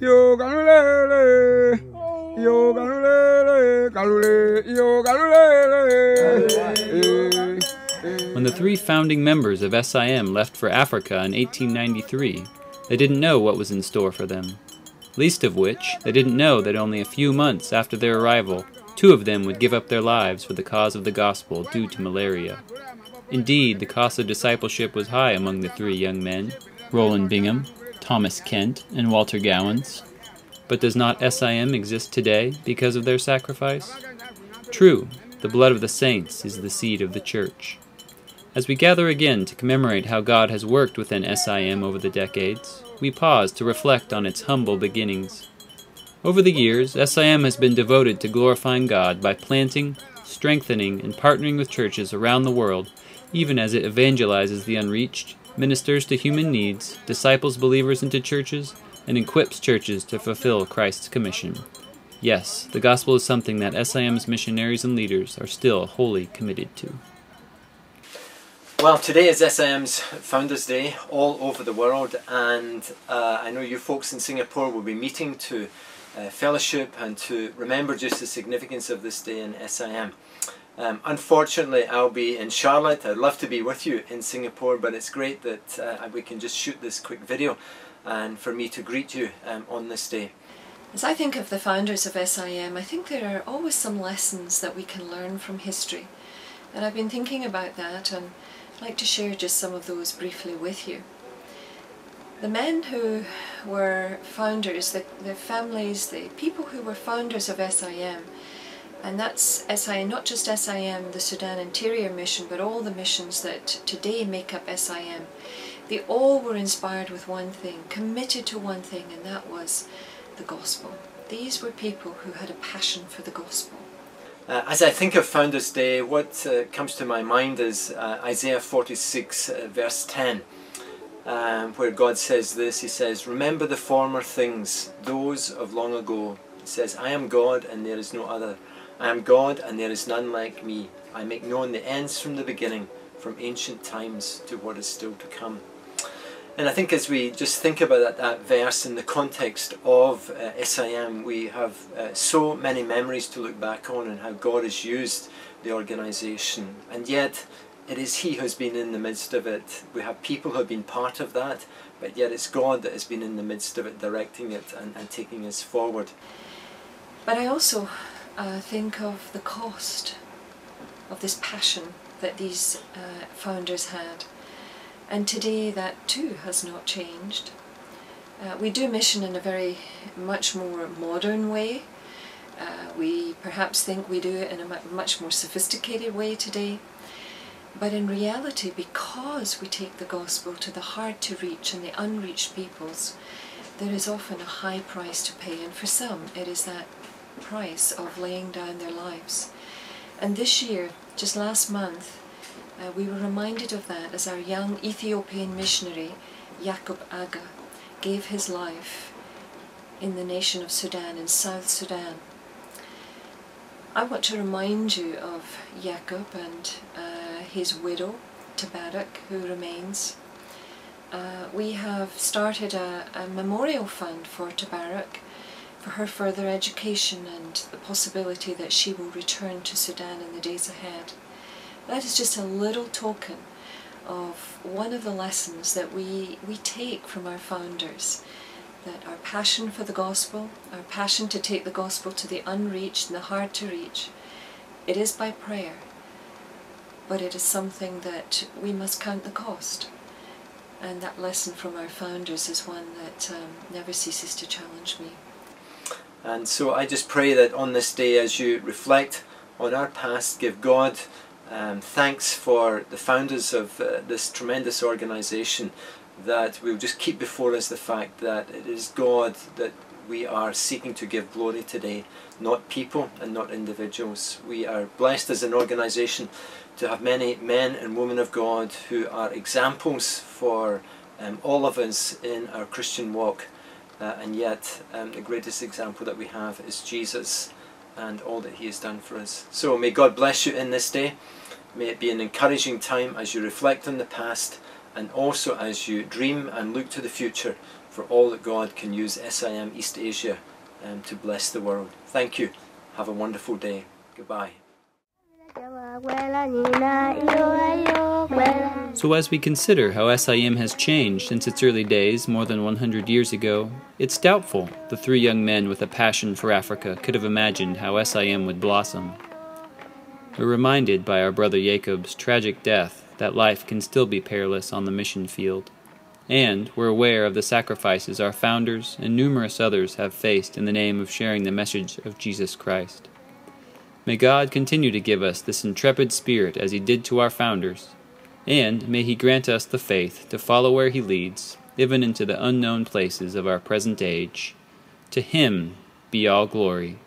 yo galulele, yo galulele, galule, yo galulele. When the three founding members of SIM left for Africa in 1893, they didn't know what was in store for them. Least of which, they didn't know that only a few months after their arrival, two of them would give up their lives for the cause of the gospel due to malaria. Indeed, the cost of discipleship was high among the three young men, Roland Bingham, Thomas Kent, and Walter Gowans. But does not SIM exist today because of their sacrifice? True, the blood of the saints is the seed of the church. As we gather again to commemorate how God has worked within SIM over the decades, we pause to reflect on its humble beginnings. Over the years, SIM has been devoted to glorifying God by planting, strengthening, and partnering with churches around the world, even as it evangelizes the unreached, ministers to human needs, disciples believers into churches, and equips churches to fulfill Christ's commission. Yes, the gospel is something that SIM's missionaries and leaders are still wholly committed to. Well, today is SIM's Founders Day all over the world, and I know you folks in Singapore will be meeting to fellowship and to remember just the significance of this day in SIM. Unfortunately, I'll be in Charlotte. I'd love to be with you in Singapore, but it's great that we can just shoot this quick video and for me to greet you on this day. As I think of the founders of SIM, I think there are always some lessons that we can learn from history. And I've been thinking about that, and I'd like to share just some of those briefly with you. The men who were founders, the families, the people who were founders of SIM, and that's SIM, not just SIM, the Sudan Interior Mission, but all the missions that today make up SIM, they all were inspired with one thing, committed to one thing, and that was the gospel. These were people who had a passion for the gospel. As I think of Founders Day, what comes to my mind is Isaiah 46 verse 10, where God says this. He says, "Remember the former things, those of long ago." He says, "I am God and there is no other. I am God and there is none like me. I make known the ends from the beginning, from ancient times to what is still to come." And I think as we just think about that verse in the context of SIM, we have so many memories to look back on and how God has used the organisation. And yet it is He who's been in the midst of it. We have people who have been part of that, but yet it's God that has been in the midst of it, directing it and taking us forward. But I also think of the cost of this passion that these founders had. And today that too has not changed. We do mission in a very much more modern way. We perhaps think we do it in a much more sophisticated way today. But in reality, because we take the gospel to the hard to reach and the unreached peoples, there is often a high price to pay. And for some, it is that price of laying down their lives. And this year, just last month, we were reminded of that as our young Ethiopian missionary, Jacob Aga, gave his life in the nation of Sudan, in South Sudan. I want to remind you of Jacob and his widow, Tabarak, who remains. We have started a memorial fund for Tabarak, for her further education and the possibility that she will return to Sudan in the days ahead. That is just a little token of one of the lessons that we take from our founders, that our passion for the gospel, our passion to take the gospel to the unreached and the hard to reach, it is by prayer, but it is something that we must count the cost. And that lesson from our founders is one that never ceases to challenge me. And so I just pray that on this day, as you reflect on our past, give God thanks for the founders of this tremendous organisation, that we'll just keep before us the fact that it is God that we are seeking to give glory today, not people and not individuals. We are blessed as an organisation to have many men and women of God who are examples for all of us in our Christian walk, and yet the greatest example that we have is Jesus and all that He has done for us. So may God bless you in this day. May it be an encouraging time as you reflect on the past and also as you dream and look to the future for all that God can use SIM East Asia to bless the world. Thank you. Have a wonderful day. Goodbye. So as we consider how SIM has changed since its early days more than 100 years ago, it's doubtful the three young men with a passion for Africa could have imagined how SIM would blossom. We're reminded by our brother Jacob's tragic death that life can still be perilous on the mission field, and we're aware of the sacrifices our founders and numerous others have faced in the name of sharing the message of Jesus Christ. May God continue to give us this intrepid spirit as He did to our founders, and may He grant us the faith to follow where He leads, even into the unknown places of our present age. To Him be all glory.